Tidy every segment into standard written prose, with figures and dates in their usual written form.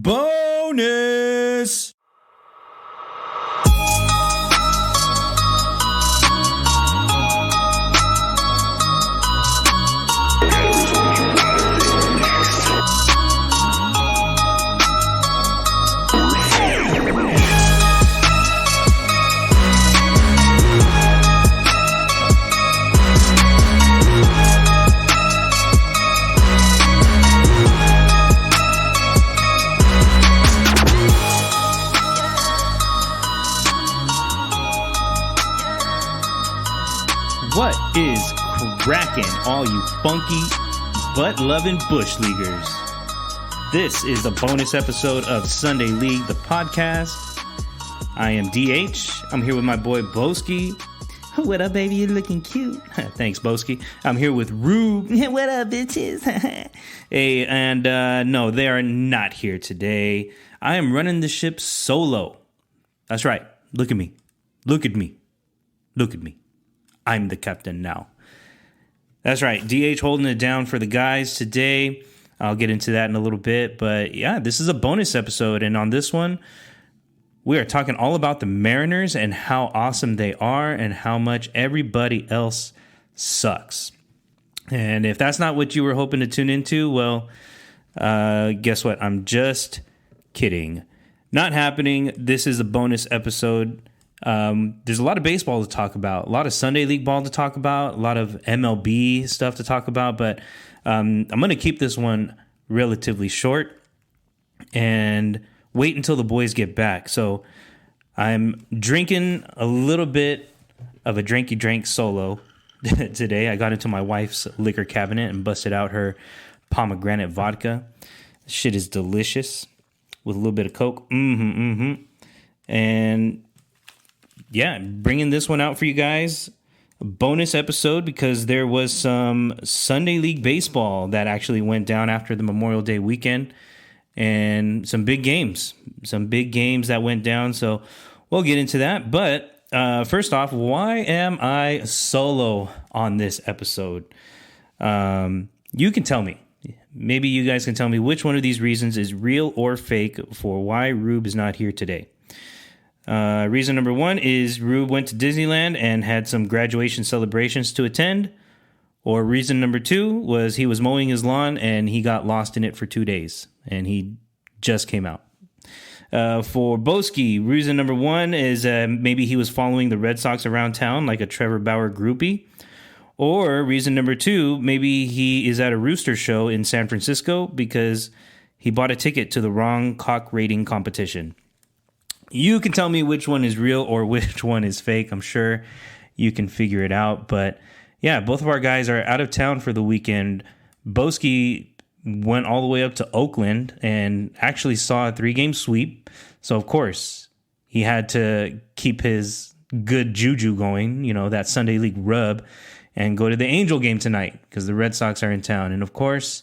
bonus. What is cracking, all you funky, butt-loving bush leaguers? This is a bonus episode of Sunday League, the podcast. I am DH. I'm here with my boy Bowski. What up, baby? You're looking cute. Thanks, Bowski. I'm here with Rube. What up, bitches? Hey, and no, they are not here today. I am running the ship solo. That's right. Look at me. Look at me. Look at me. I'm the captain now. That's right. DH holding it down for the guys today. I'll get into that in a little bit. But yeah, this is a bonus episode. And on this one, we are talking all about the Mariners and how awesome they are and how much everybody else sucks. And if that's not what you were hoping to tune into, well, guess what? I'm just kidding. Not happening. This is a bonus episode. There's a lot of baseball to talk about, a lot of Sunday League ball to talk about, a lot of MLB stuff to talk about, but I'm going to keep this one relatively short and wait until the boys get back. So I'm drinking a little bit of a drinky drink solo today. I got into my wife's liquor cabinet and busted out her pomegranate vodka. Shit is delicious with a little bit of Coke. And yeah, bringing this one out for you guys. A bonus episode because there was some Sunday League baseball that actually went down after the Memorial Day weekend. And some big games. Some big games that went down. So we'll get into that. But first off, why am I solo on this episode? You can tell me. Maybe you guys can tell me which one of these reasons is real or fake for why Rube is not here today. Reason number one is Rube went to Disneyland and had some graduation celebrations to attend. Or reason number two was he was mowing his lawn and he got lost in it for 2 days and he just came out. For Bowski, reason number one is maybe he was following the Red Sox around town like a Trevor Bauer groupie. Or reason number two, maybe he is at a rooster show in San Francisco because he bought a ticket to the wrong cock rating competition. You can tell me which one is real or which one is fake. I'm sure you can figure it out. But yeah, both of our guys are out of town for the weekend. Bowski went all the way up to Oakland and actually saw a 3-game sweep. So, of course, he had to keep his good juju going, you know, that Sunday League rub, and go to the Angel game tonight because the Red Sox are in town. And, of course,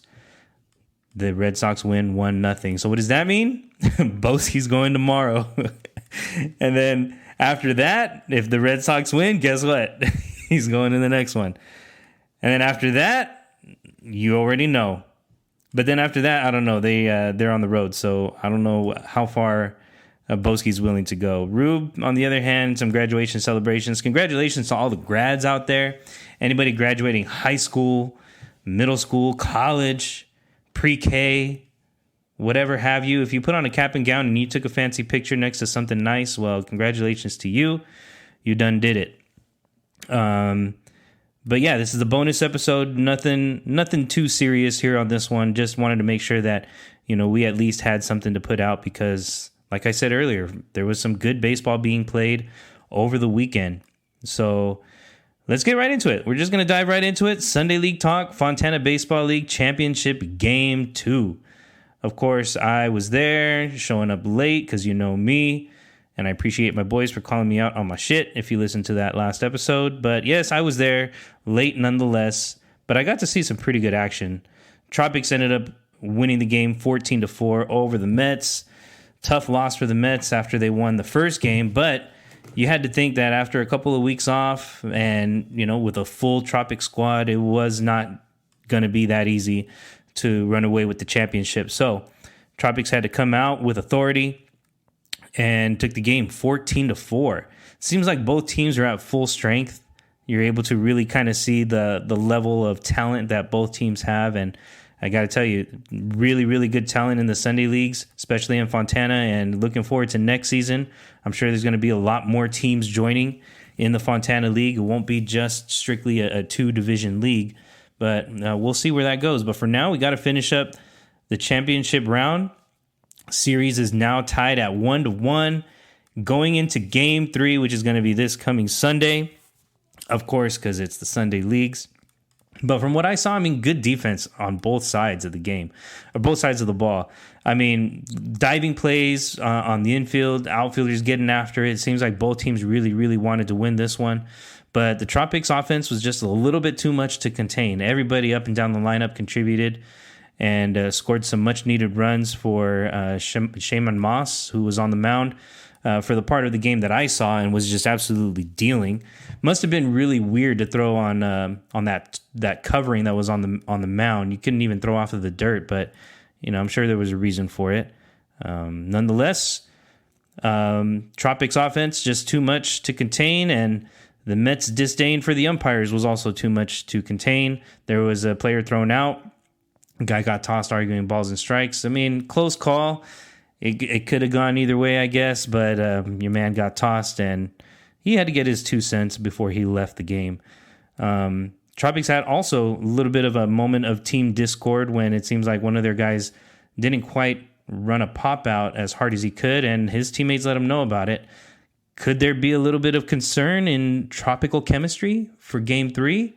the Red Sox win 1-0. So what does that mean? Bowski's going tomorrow. And then after that, if the Red Sox win, guess what? He's going to the next one. And then after that, you already know. But then after that, I don't know. They're on the road, so I don't know how far Bowski's willing to go. Rube, on the other hand, some graduation celebrations. Congratulations to all the grads out there. Anybody graduating high school, middle school, college, pre-K, whatever have you. If you put on a cap and gown and you took a fancy picture next to something nice, well, congratulations to you. You done did it. But yeah, this is a bonus episode. Nothing too serious here on this one. Just wanted to make sure that, you know, we at least had something to put out because, like I said earlier, there was some good baseball being played over the weekend. So let's get right into it. We're just going to dive right into it. Sunday League talk, Fontana Baseball League Championship Game 2. Of course, I was there, showing up late because you know me, and I appreciate my boys for calling me out on my shit if you listened to that last episode. But yes, I was there, late nonetheless, but I got to see some pretty good action. Tropics ended up winning the game 14-4 over the Mets. Tough loss for the Mets after they won the first game, but you had to think that after a couple of weeks off and, you know, with a full Tropic squad, it was not going to be that easy to run away with the championship. So Tropics had to come out with authority and took the game 14-4. Seems like both teams are at full strength. You're able to really kind of see the level of talent that both teams have. And I got to tell you, really, really good talent in the Sunday leagues, especially in Fontana, and looking forward to next season. I'm sure there's going to be a lot more teams joining in the Fontana League. It won't be just strictly a two-division league, but we'll see where that goes. But for now, we got to finish up the championship round. Series is now tied at 1-1, going into Game 3, which is going to be this coming Sunday, of course, because it's the Sunday leagues. But from what I saw, I mean, good defense on both sides of the game, or both sides of the ball. I mean, diving plays on the infield, outfielders getting after it. It seems like both teams really, really wanted to win this one. But the Tropics offense was just a little bit too much to contain. Everybody up and down the lineup contributed and scored some much-needed runs for Shaman Moss, who was on the mound for the part of the game that I saw and was just absolutely dealing. Must have been really weird to throw on that covering that was on the mound. You couldn't even throw off of the dirt, but I'm sure there was a reason for it. Nonetheless, Tropics offense just too much to contain, and the Mets' disdain for the umpires was also too much to contain. There was a player thrown out. A guy got tossed arguing balls and strikes. I mean, close call. It could have gone either way, I guess, but your man got tossed, and he had to get his 2 cents before he left the game. Tropics had also a little bit of a moment of team discord when it seems like one of their guys didn't quite run a pop out as hard as he could, and his teammates let him know about it. Could there be a little bit of concern in tropical chemistry for Game 3?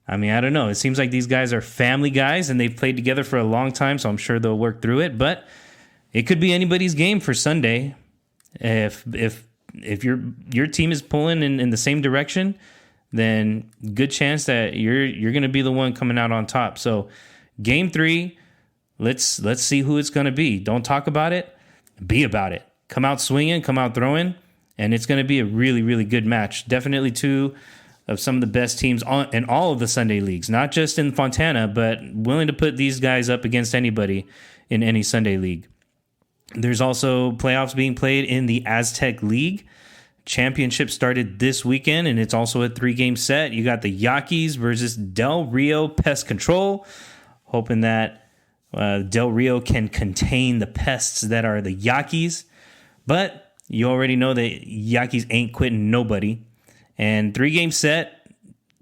I mean, I don't know. It seems like these guys are family guys, and they've played together for a long time, so I'm sure they'll work through it, but it could be anybody's game for Sunday. If your team is pulling in the same direction, then good chance that you're going to be the one coming out on top. So Game 3, let's see who it's going to be. Don't talk about it. Be about it. Come out swinging, come out throwing, and it's going to be a really, really good match. Definitely two of some of the best teams in all of the Sunday leagues, not just in Fontana, but willing to put these guys up against anybody in any Sunday league. There's also playoffs being played in the Aztec League. Championship started this weekend, and it's also a 3-game set. You got the Yaquis versus Del Rio Pest Control. Hoping that Del Rio can contain the pests that are the Yaquis. But you already know that Yaquis ain't quitting nobody. And 3-game set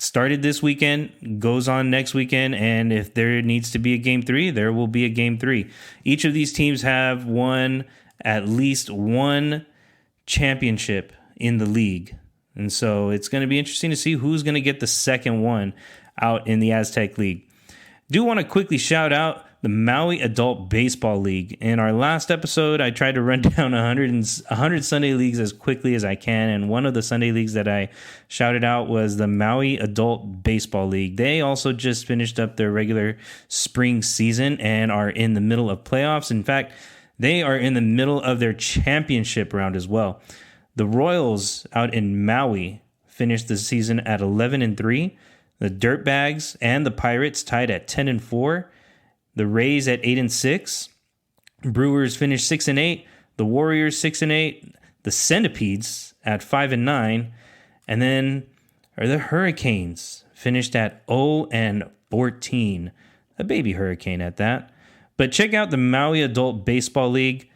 started this weekend, goes on next weekend, and if there needs to be a Game 3, there will be a Game 3. Each of these teams have won at least one championship in the league. And so it's going to be interesting to see who's going to get the second one out in the Aztec League. Do want to quickly shout out the Maui Adult Baseball League. In our last episode, I tried to run down 100 Sunday leagues as quickly as I can, and one of the Sunday leagues that I shouted out was the Maui Adult Baseball League. They also just finished up their regular spring season and are in the middle of playoffs. In fact, they are in the middle of their championship round as well. The Royals out in Maui finished the season at 11-3. The Dirtbags and the Pirates tied at 10-4. The Rays at 8-6. Brewers finished 6-8. The Warriors 6-8. The Centipedes at 5-9. And then the Hurricanes finished at 0-14. A baby hurricane at that. But check out the Maui Adult Baseball League.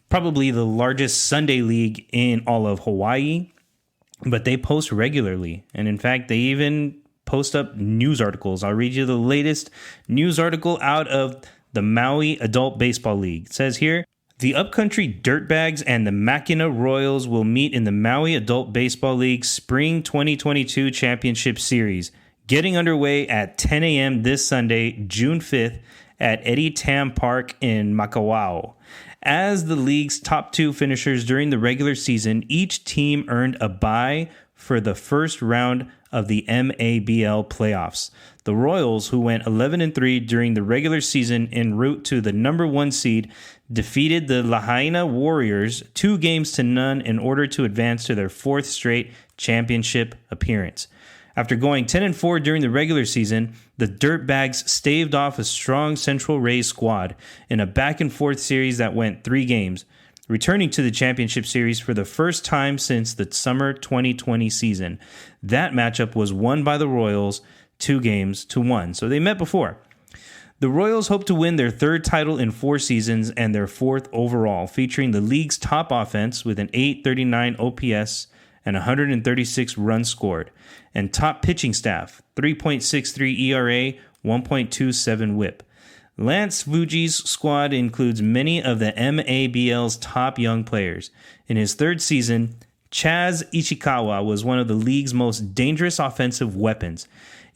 Probably the largest Sunday league in all of Hawaii. But they post regularly. And in fact, they even post up news articles. I'll read you the latest news article out of the Maui Adult Baseball League. It says here, the Upcountry Dirtbags and the Makina Royals will meet in the Maui Adult Baseball League Spring 2022 Championship Series, getting underway at 10 a.m. this Sunday, June 5th, at Eddie Tam Park in Makawao. As the league's top 2 finishers during the regular season, each team earned a bye for the first round of the MABL playoffs. The Royals, who went 11-3 during the regular season en route to the number 1 seed, defeated the Lahaina Warriors 2-0 in order to advance to their 4th straight championship appearance. After going 10-4 during the regular season, the Dirtbags staved off a strong Central Rays squad in a back-and-forth series that went 3 games, returning to the championship series for the first time since the summer 2020 season. That matchup was won by the Royals 2-1, so they met before. The Royals hope to win their 3rd title in 4 seasons and their 4th overall, featuring the league's top offense with an .839 OPS and 136 runs scored, and top pitching staff, 3.63 ERA, 1.27 WHIP. Lance Fuji's squad includes many of the MABL's top young players. In his 3rd season, Chaz Ishikawa was one of the league's most dangerous offensive weapons.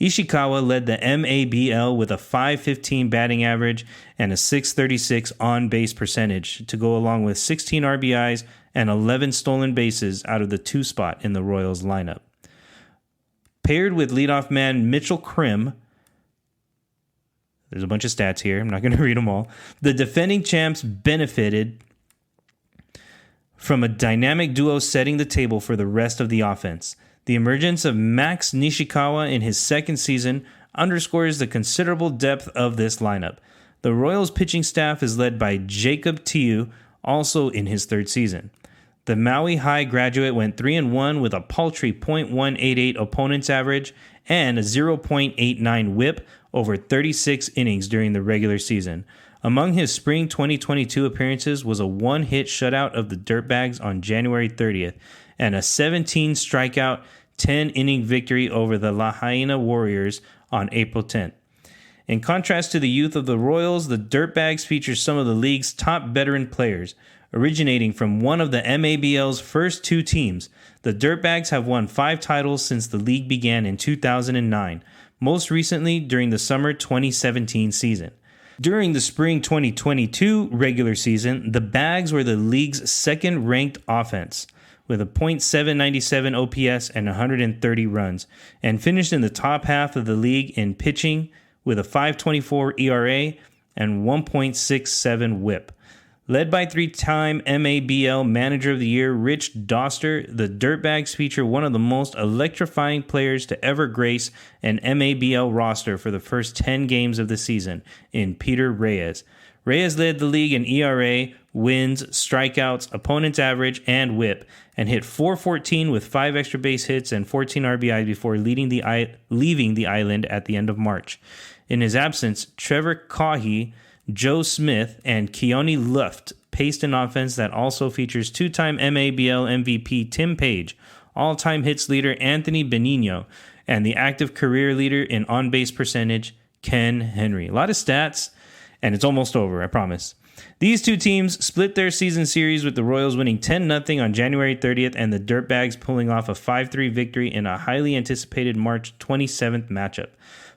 Ishikawa led the MABL with a .515 batting average and a .636 on-base percentage to go along with 16 RBIs and 11 stolen bases out of the 2 spot in the Royals lineup. Paired with leadoff man Mitchell Krim, there's a bunch of stats here, I'm not going to read them all, the defending champs benefited from a dynamic duo setting the table for the rest of the offense. The emergence of Max Nishikawa in his 2nd season underscores the considerable depth of this lineup. The Royals pitching staff is led by Jacob Tiu, also in his 3rd season. The Maui High graduate went 3-1 with a paltry .188 opponent's average and a 0.89 WHIP over 36 innings during the regular season. Among his spring 2022 appearances was a 1-hit shutout of the Dirtbags on January 30th and a 17 strikeout, 10-inning victory over the Lahaina Warriors on April 10th. In contrast to the youth of the Royals, the Dirtbags feature some of the league's top veteran players. Originating from one of the MABL's first 2 teams, the Dirtbags have won 5 titles since the league began in 2009, most recently during the summer 2017 season. During the spring 2022 regular season, the Bags were the league's 2nd-ranked offense, with a .797 OPS and 130 runs, and finished in the top half of the league in pitching with a .524 ERA and 1.67 WHIP. Led by 3-time MABL Manager of the Year Rich Doster, the Dirtbags feature one of the most electrifying players to ever grace an MABL roster for the first 10 games of the season in Peter Reyes. Reyes led the league in ERA, wins, strikeouts, opponent's average, and WHIP, and hit .414 with 5 extra base hits and 14 RBIs before leaving the island at the end of March. In his absence, Trevor Cahill, Joe Smith, and Keone Luft paced an offense that also features 2-time MABL MVP Tim Page, all-time hits leader Anthony Benigno, and the active career leader in on-base percentage, Ken Henry. A lot of stats, and it's almost over, I promise. These 2 teams split their season series with the Royals winning 10-0 on January 30th and the Dirtbags pulling off a 5-3 victory in a highly anticipated March 27th matchup.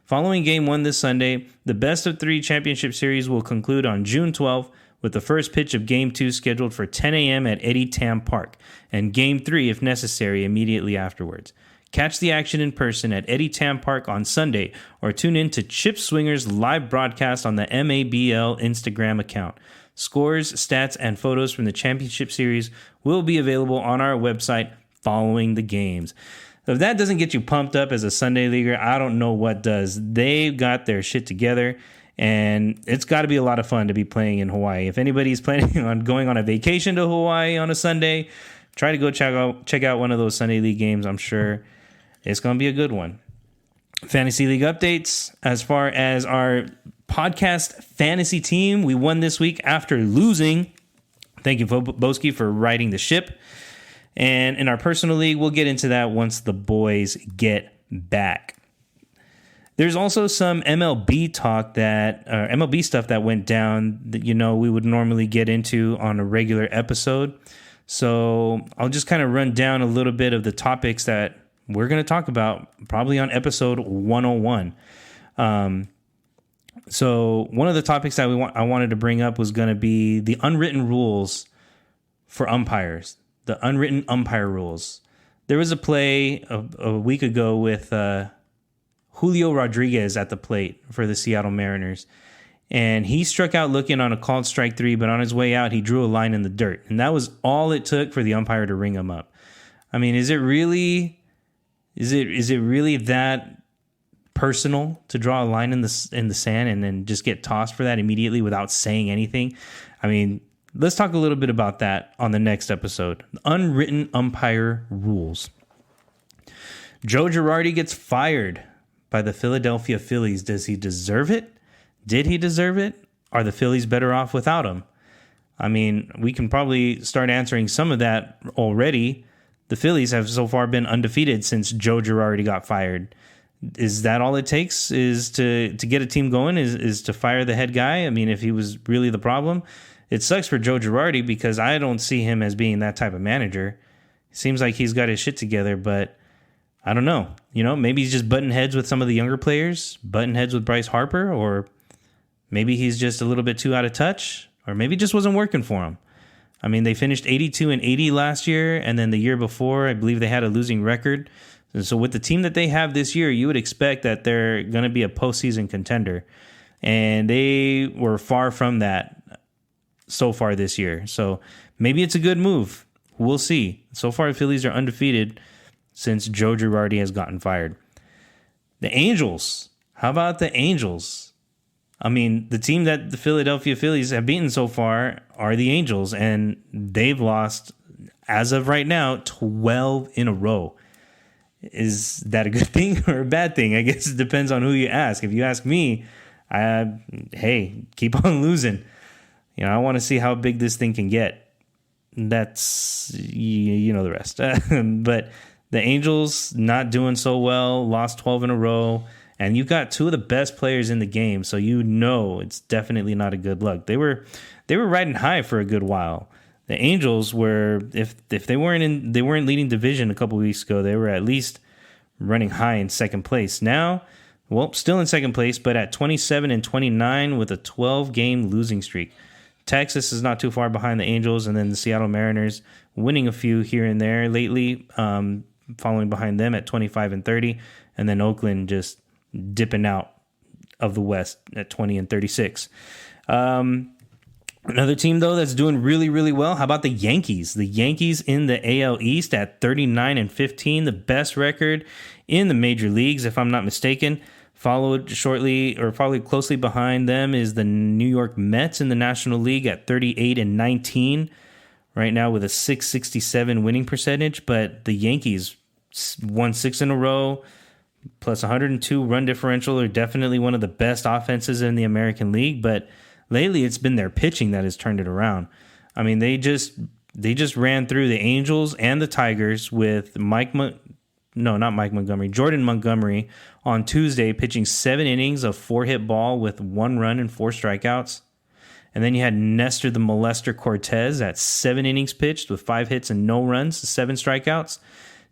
Following Game 1 this Sunday, the best-of-3 championship series will conclude on June 12th with the first pitch of Game 2 scheduled for 10 a.m. at Eddie Tam Park, and Game 3, if necessary, immediately afterwards. Catch the action in person at Eddie Tam Park on Sunday, or tune in to Chip Swinger's live broadcast on the MABL Instagram account. Scores, stats, and photos from the championship series will be available on our website following the games. So if that doesn't get you pumped up as a Sunday leaguer, I don't know what does. They've got their shit together, and it's got to be a lot of fun to be playing in Hawaii. If anybody's planning on going on a vacation to Hawaii on a Sunday, try to go check out one of those Sunday league games. I'm sure it's going to be a good one. Fantasy League updates. As far as our podcast fantasy team, we won this week after losing. Thank you, Bowski, for riding the ship. And in our personal league, we'll get into that once the boys get back. There's also some MLB MLB stuff that went down that, we would normally get into on a regular episode. So I'll just kind of run down a little bit of the topics that we're going to talk about probably on episode 101. So one of the topics that I wanted to bring up was going to be the unwritten rules for umpires. The unwritten umpire rules. There was a play a week ago with Julio Rodriguez at the plate for the Seattle Mariners. And he struck out looking on a called strike 3, but on his way out, he drew a line in the dirt. And that was all it took for the umpire to ring him up. I mean, is it really Is it really that personal to draw a line in the sand and then just get tossed for that immediately without saying anything? I mean, let's talk a little bit about that on the next episode. Unwritten umpire rules. Joe Girardi gets fired by the Philadelphia Phillies. Does he deserve it? Did he deserve it? Are the Phillies better off without him? I mean, we can probably start answering some of that already. The Phillies have so far been undefeated since Joe Girardi got fired. Is that all it takes is to get a team going, is to fire the head guy? I mean, if he was really the problem, it sucks for Joe Girardi because I don't see him as being that type of manager. Seems like he's got his shit together, but I don't know. Maybe he's just butting heads with some of the younger players, butting heads with Bryce Harper, or maybe he's just a little bit too out of touch, or maybe it just wasn't working for him. I mean, they finished 82-80 last year, and then the year before, I believe they had a losing record. And so with the team that they have this year, you would expect that they're going to be a postseason contender. And they were far from that so far this year. So maybe it's a good move. We'll see. So far, the Phillies are undefeated since Joe Girardi has gotten fired. The Angels. How about the Angels? I mean, the team that the Philadelphia Phillies have beaten so far are the Angels, and they've lost, as of right now, 12 in a row. Is that a good thing or a bad thing? I guess it depends on who you ask. If you ask me, hey, keep on losing. I want to see how big this thing can get. That's, you know the rest. But the Angels not doing so well, lost 12 in a row. And you've got two of the best players in the game, so it's definitely not a good look. They were riding high for a good while. The Angels were, if they weren't leading division a couple weeks ago, they were at least running high in second place. Now, still in second place, but at 27-29 with a 12-game losing streak. Texas is not too far behind the Angels, and then the Seattle Mariners winning a few here and there lately, following behind them at 25-30, and then Oakland just dipping out of the West at 20-36. Another team, though, that's doing really, really well. How about the Yankees? The Yankees in the AL East at 39-15, the best record in the major leagues, if I'm not mistaken. Followed shortly, or probably closely behind them, is the New York Mets in the National League at 38-19, right now with a .667 winning percentage. But the Yankees won 6 in a row, plus 102 run differential. Are definitely one of the best offenses in the American League, but lately it's been their pitching that has turned it around. I mean, they just ran through the Angels and the Tigers with Jordan Montgomery on Tuesday, pitching 7 innings of 4-hit ball with 1 run and 4 strikeouts. And then you had Nestor the Molester Cortez at 7 innings pitched with 5 hits and no runs, 7 strikeouts.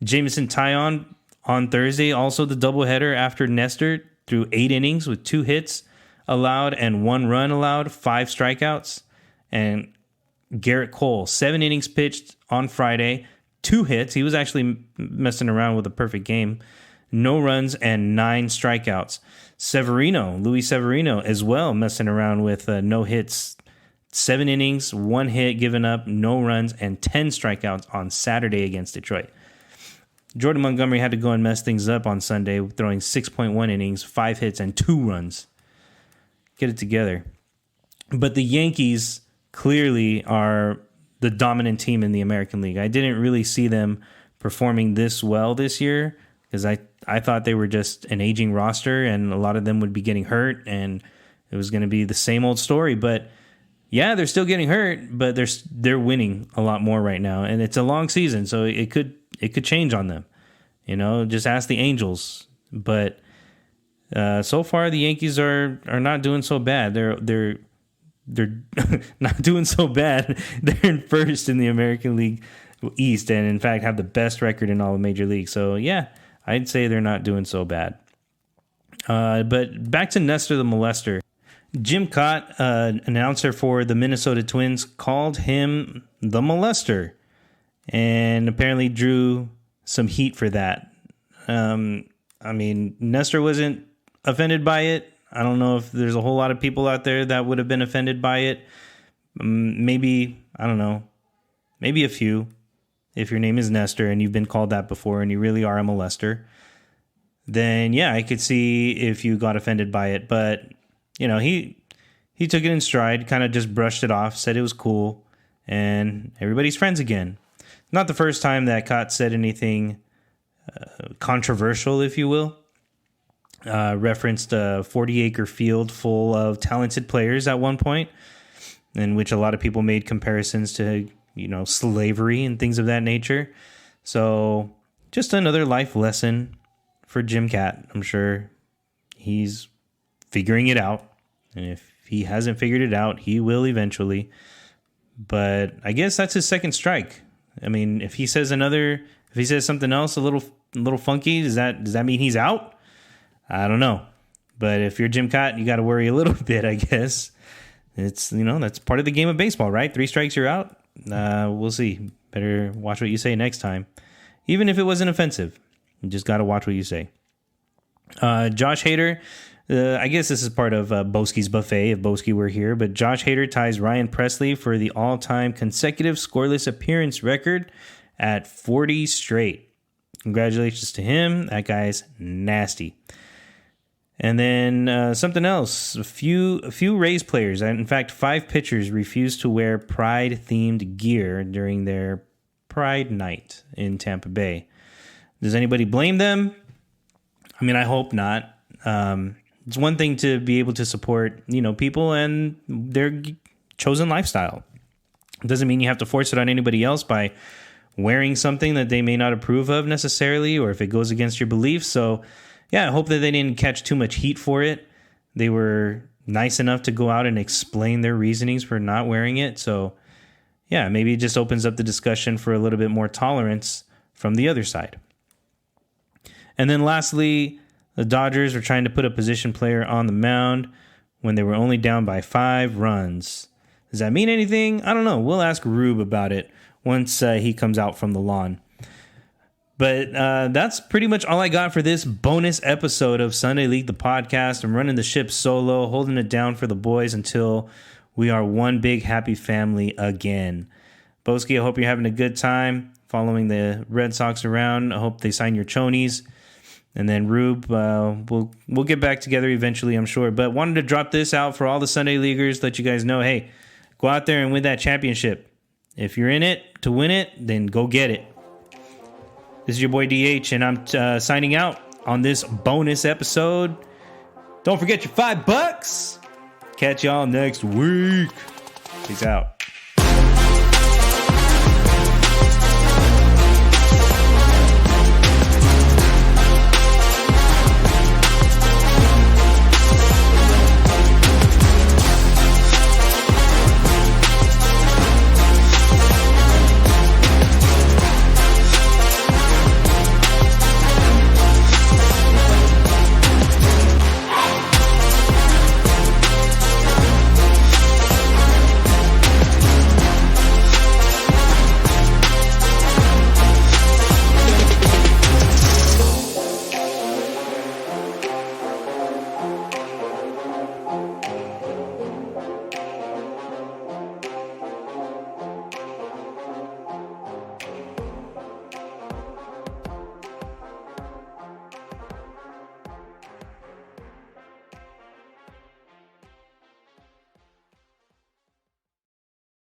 Jameson Taillon on Thursday, also the doubleheader after Nestor, threw 8 innings with 2 hits allowed and 1 run allowed, 5 strikeouts. And Garrett Cole, 7 innings pitched on Friday, 2 hits. He was actually messing around with a perfect game. No runs and 9 strikeouts. Luis Severino as well, messing around with no hits. 7 innings, 1 hit given up, no runs, and 10 strikeouts on Saturday against Detroit. Jordan Montgomery had to go and mess things up on Sunday, throwing 6.1 innings, 5 hits, and 2 runs. Get it together. But the Yankees clearly are the dominant team in the American League. I didn't really see them performing this well this year because I thought they were just an aging roster and a lot of them would be getting hurt and it was going to be the same old story. But yeah, they're still getting hurt, but they're winning a lot more right now, and it's a long season, so it could change on them. Just ask the Angels. But so far, the Yankees are not doing so bad. They're not doing so bad. They're in first in the American League East, and in fact have the best record in all of Major League. So yeah, I'd say they're not doing so bad. But back to Nestor the Molester. Jim Cott, announcer for the Minnesota Twins, called him the Molester, and apparently drew some heat for that. I mean, Nestor wasn't offended by it. I don't know if there's a whole lot of people out there that would have been offended by it. Maybe, I don't know, maybe a few. If your name is Nestor and you've been called that before and you really are a molester. then yeah, I could see if you got offended by it. But, he took it in stride, kind of just brushed it off, said it was cool, and everybody's friends again. Not the first time that Kot said anything controversial, if you will. Referenced a 40-acre field full of talented players at one point, in which a lot of people made comparisons to, slavery and things of that nature. So just another life lesson for Jim Cat. I'm sure he's figuring it out. And if he hasn't figured it out, he will eventually. But I guess that's his second strike. I mean, if he says something else a little funky, does that mean he's out? I don't know. But if you're Jim Cott, you got to worry a little bit, I guess. It's, that's part of the game of baseball, right? 3 strikes, you're out. We'll see. Better watch what you say next time. Even if it wasn't offensive, you just got to watch what you say. Josh Hader, I guess this is part of Bowski's buffet if Bowski were here, but Josh Hader ties Ryan Presley for the all-time consecutive scoreless appearance record at 40 straight. Congratulations to him. That guy's nasty. And then something else. A few Rays players, in fact, 5 pitchers, refused to wear Pride-themed gear during their Pride night in Tampa Bay. Does anybody blame them? I mean, I hope not. It's one thing to be able to support, people and their chosen lifestyle. It doesn't mean you have to force it on anybody else by wearing something that they may not approve of necessarily, or if it goes against your beliefs. So, yeah, I hope that they didn't catch too much heat for it. They were nice enough to go out and explain their reasonings for not wearing it. So, yeah, maybe it just opens up the discussion for a little bit more tolerance from the other side. And then lastly, the Dodgers were trying to put a position player on the mound when they were only down by 5 runs. Does that mean anything? I don't know. We'll ask Rube about it once he comes out from the lawn. But that's pretty much all I got for this bonus episode of Sunday League, the podcast. I'm running the ship solo, holding it down for the boys until we are one big happy family again. Bowski, I hope you're having a good time following the Red Sox around. I hope they sign your chonies. And then Rube, we'll get back together eventually, I'm sure. But wanted to drop this out for all the Sunday Leaguers, let you guys know, hey, go out there and win that championship. If you're in it to win it, then go get it. This is your boy DH, and I'm signing out on this bonus episode. Don't forget your $5. Catch y'all next week. Peace out.